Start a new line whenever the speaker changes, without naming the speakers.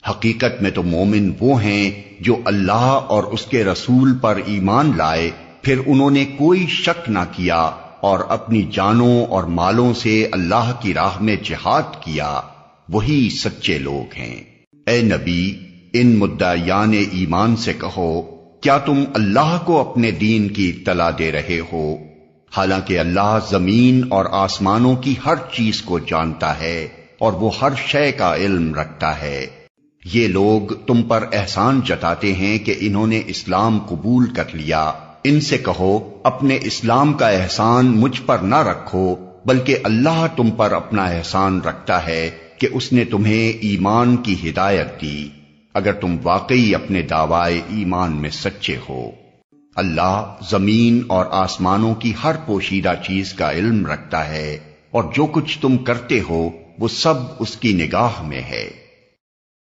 حقیقت میں تو مومن وہ ہیں جو اللہ اور اس کے رسول پر ایمان لائے، پھر انہوں نے کوئی شک نہ کیا اور اپنی جانوں اور مالوں سے اللہ کی راہ میں جہاد کیا، وہی سچے لوگ ہیں۔ اے نبی، ان مدعیان ایمان سے کہو، کیا تم اللہ کو اپنے دین کی اطلاع دے رہے ہو، حالانکہ اللہ زمین اور آسمانوں کی ہر چیز کو جانتا ہے اور وہ ہر شے کا علم رکھتا ہے۔ یہ لوگ تم پر احسان جتاتے ہیں کہ انہوں نے اسلام قبول کر لیا، ان سے کہو اپنے اسلام کا احسان مجھ پر نہ رکھو، بلکہ اللہ تم پر اپنا احسان رکھتا ہے کہ اس نے تمہیں ایمان کی ہدایت دی، اگر تم واقعی اپنے دعوائے ایمان میں سچے ہو۔ اللہ زمین اور آسمانوں کی ہر پوشیدہ چیز کا علم رکھتا ہے، اور جو کچھ تم کرتے ہو وہ سب اس کی نگاہ میں ہے۔